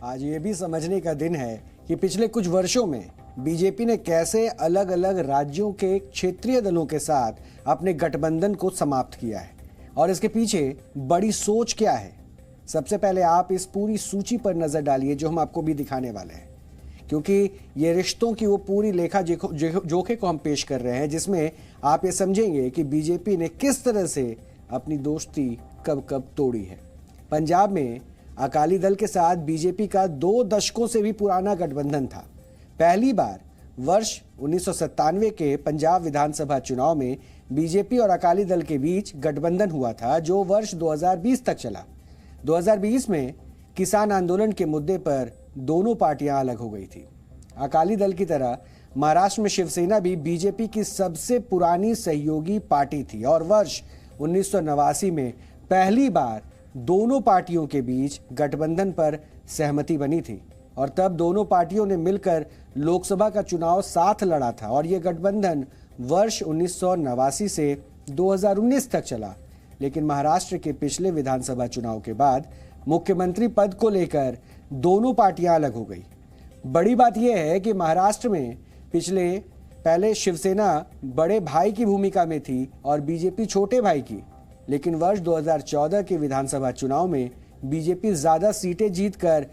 आज ये भी समझने का दिन है कि पिछले कुछ वर्षों में बीजेपी ने कैसे अलग अलग राज्यों के क्षेत्रीय दलों के साथ अपने गठबंधन को समाप्त किया है और इसके पीछे बड़ी सोच क्या है। सबसे पहले आप इस पूरी सूची पर नजर डालिए जो हम आपको भी दिखाने वाले हैं, क्योंकि ये रिश्तों की वो पूरी लेखा जोखे को हम पेश कर रहे हैं जिसमें आप ये समझेंगे कि बीजेपी ने किस तरह से अपनी दोस्ती कब कब तोड़ी है। पंजाब में अकाली दल के साथ बीजेपी का 2 दशकों से भी पुराना गठबंधन था। पहली बार वर्ष 1997 के पंजाब विधानसभा चुनाव में बीजेपी और अकाली दल के बीच गठबंधन हुआ था जो वर्ष 2020 तक चला। 2020 में किसान आंदोलन के मुद्दे पर दोनों पार्टियां अलग हो गई थी। अकाली दल की तरह महाराष्ट्र में शिवसेना भी बीजेपी की सबसे पुरानी सहयोगी पार्टी थी और वर्ष 1989 में पहली बार दोनों पार्टियों के बीच गठबंधन पर सहमति बनी थी और तब दोनों पार्टियों ने मिलकर लोकसभा का चुनाव साथ लड़ा था और यह गठबंधन वर्ष 1989 से 2019 तक चला। लेकिन महाराष्ट्र के पिछले विधानसभा चुनाव के बाद मुख्यमंत्री पद को लेकर दोनों पार्टियां अलग हो गई। बड़ी बात यह है कि महाराष्ट्र में पहले शिवसेना बड़े भाई की भूमिका में थी और बीजेपी छोटे भाई की, लेकिन वर्ष 2014 के विधानसभा चुनाव में बीजेपी ज्यादा सीटें जीतकर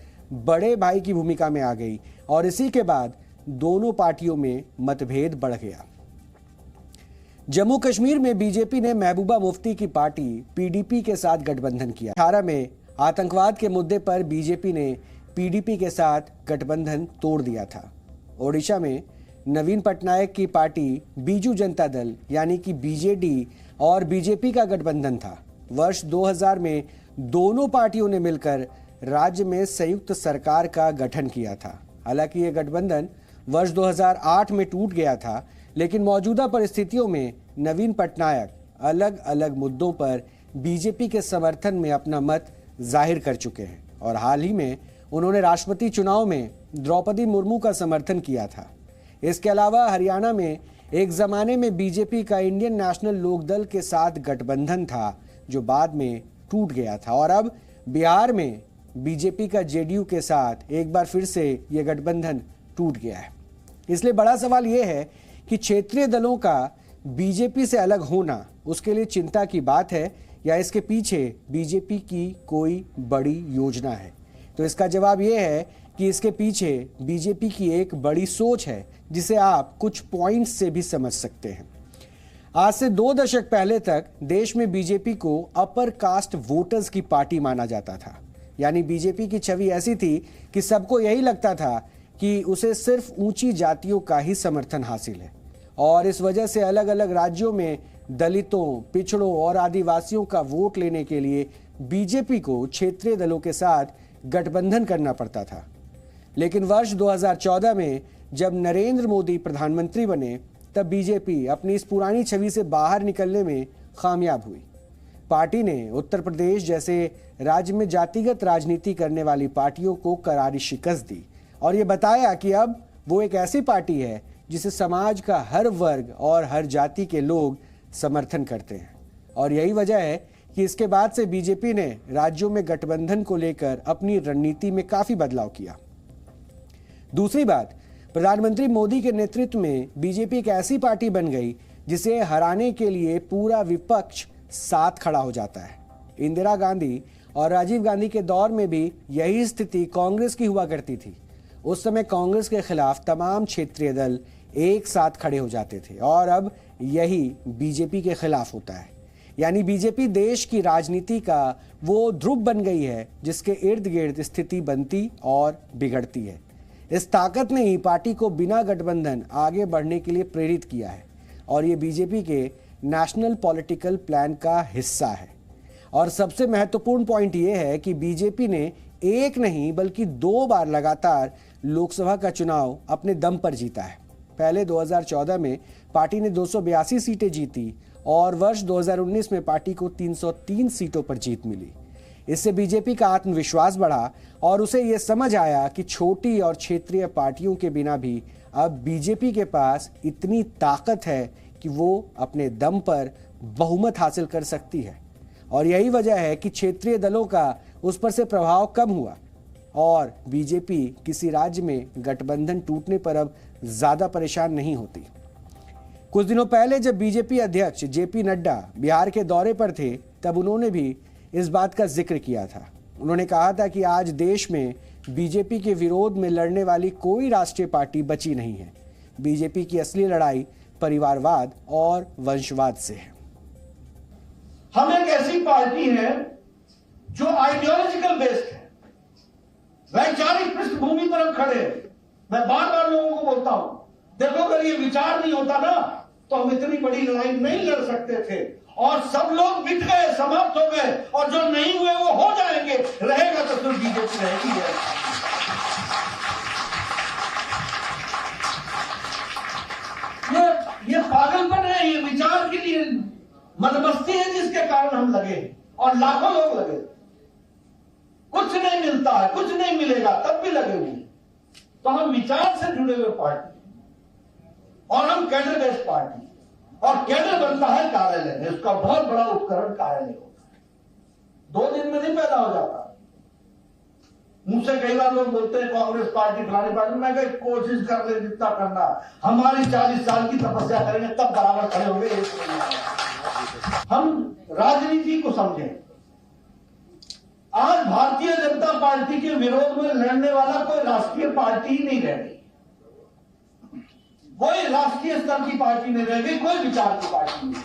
बड़े भाई की भूमिका में आ गई और इसी के बाद दोनों पार्टियों में मतभेद बढ़ गया। जम्मू कश्मीर में बीजेपी ने महबूबा मुफ्ती की पार्टी पीडीपी के साथ गठबंधन किया। 2018 में आतंकवाद के मुद्दे पर बीजेपी ने पीडीपी के साथ गठबंधन तोड़ दिया था। ओडिशा में नवीन पटनायक की पार्टी बीजू जनता दल यानी कि बीजेडी और बीजेपी का गठबंधन था। वर्ष 2000 में दोनों पार्टियों ने मिलकर राज्य में संयुक्त सरकार का गठन किया था। हालांकि यह गठबंधन वर्ष 2008 में टूट गया था, लेकिन मौजूदा परिस्थितियों में नवीन पटनायक अलग अलग मुद्दों पर बीजेपी के समर्थन में अपना मत जाहिर कर चुके हैं और हाल ही में उन्होंने राष्ट्रपति चुनाव में द्रौपदी मुर्मू का समर्थन किया था। इसके अलावा हरियाणा में एक जमाने में बीजेपी का इंडियन नेशनल लोकदल के साथ गठबंधन था जो बाद में टूट गया था और अब बिहार में बीजेपी का जेडीयू के साथ एक बार फिर से यह गठबंधन टूट गया है। इसलिए बड़ा सवाल यह है कि क्षेत्रीय दलों का बीजेपी से अलग होना उसके लिए चिंता की बात है या इसके पीछे बीजेपी की कोई बड़ी योजना है। तो इसका जवाब यह है कि इसके पीछे बीजेपी की एक बड़ी सोच है जिसे आप कुछ पॉइंट्स से भी समझ सकते हैं। आज से 2 दशक पहले तक देश में बीजेपी को अपर कास्ट वोटर्स की पार्टी माना जाता था, यानी बीजेपी की छवि ऐसी थी कि सबको यही लगता था कि उसे सिर्फ ऊंची जातियों का ही समर्थन हासिल है और इस वजह से अलग अलग राज्यों में दलितों, पिछड़ों और आदिवासियों का वोट लेने के लिए बीजेपी को क्षेत्रीय दलों के साथ गठबंधन करना पड़ता था। लेकिन वर्ष 2014 में जब नरेंद्र मोदी प्रधानमंत्री बने तब बीजेपी अपनी इस पुरानी छवि से बाहर निकलने में कामयाब हुई। पार्टी ने उत्तर प्रदेश जैसे राज्य में जातिगत राजनीति करने वाली पार्टियों को करारी शिकस्त दी और ये बताया कि अब वो एक ऐसी पार्टी है जिसे समाज का हर वर्ग और हर जाति के लोग समर्थन करते हैं और यही वजह है कि इसके बाद से बीजेपी ने राज्यों में गठबंधन को लेकर अपनी रणनीति में काफी बदलाव किया। दूसरी बात, प्रधानमंत्री मोदी के नेतृत्व में बीजेपी एक ऐसी पार्टी बन गई जिसे हराने के लिए पूरा विपक्ष साथ खड़ा हो जाता है। इंदिरा गांधी और राजीव गांधी के दौर में भी यही स्थिति कांग्रेस की हुआ करती थी। उस समय कांग्रेस के खिलाफ तमाम क्षेत्रीय दल एक साथ खड़े हो जाते थे और अब यही बीजेपी के खिलाफ होता है। यानी बीजेपी देश की राजनीति का वो ध्रुव बन गई है जिसके इर्द गिर्द स्थिति बनती और बिगड़ती है। इस ताकत ने ही पार्टी को बिना गठबंधन आगे बढ़ने के लिए प्रेरित किया है और ये बीजेपी के नेशनल पॉलिटिकल प्लान का हिस्सा है। और सबसे महत्वपूर्ण पॉइंट ये है कि बीजेपी ने एक नहीं बल्कि 2 बार लगातार लोकसभा का चुनाव अपने दम पर जीता है। पहले 2014 में पार्टी ने 282 सीटें जीती और वर्ष 2019 में पार्टी को 303 सीटों पर जीत मिली। इससे बीजेपी का आत्मविश्वास बढ़ा और उसे यह समझ आया कि छोटी और क्षेत्रीय पार्टियों के बिना भी अब बीजेपी के पास इतनी ताकत है कि वो अपने दम पर बहुमत हासिल कर सकती है और यही वजह है कि क्षेत्रीय दलों का उस पर से प्रभाव कम हुआ। और बीजेपी किसी राज्य में गठबंधन टूटने पर अब ज्यादा परेशान नहीं होती। कुछ दिनों पहले जब बीजेपी अध्यक्ष जेपी नड्डा बिहार के दौरे पर थे, तब उन्होंने भी इस बात का जिक्र किया था। उन्होंने कहा था कि आज देश में बीजेपी के विरोध में लड़ने वाली कोई राष्ट्रीय पार्टी बची नहीं है। बीजेपी की असली लड़ाई परिवारवाद और वंशवाद से है। हम एक ऐसी पार्टी है जो आइडियोलॉजिकल बेस्ड है, वैचारिक पृष्ठभूमि पर हम खड़े हैं। मैं बार बार लोगों को बोलता हूं, देखो अगर ये विचार नहीं होता ना तो हम इतनी बड़ी लड़ाई नहीं लड़ सकते थे, और सब लोग मिट गए, समाप्त हो गए, और जो नहीं हुए वो हो जाएंगे। रहेगा तो फिर बीजेपी रहेगी। ये पागलपन है, ये विचार के लिए मनमस्ती है जिसके कारण हम लगे, और लाखों लोग लगे। कुछ नहीं मिलता है, कुछ नहीं मिलेगा, तब भी लगे हुए। तो हम विचार से जुड़े हुए पार्टी, और हम कैडर बेस्ड पार्टी, और कैडर बनता है कार्यालय में। उसका बहुत बड़ा उपकरण कार्यालय होता है, 2 दिन में नहीं पैदा हो जाता। मुझसे कई बार लोग बोलते हैं कांग्रेस पार्टी फलानी पार्टी, मैं कहीं कोशिश कर ले जितना करना, हमारी 40 साल की तपस्या करेंगे तब बराबर खड़े होंगे। हम राजनीति को समझें। आज भारतीय जनता पार्टी के विरोध में लड़ने वाला कोई राष्ट्रीय पार्टी ही नहीं रह गई, कोई राष्ट्रीय स्तर की पार्टी नहीं रह गई, कोई विचार की पार्टी नहीं।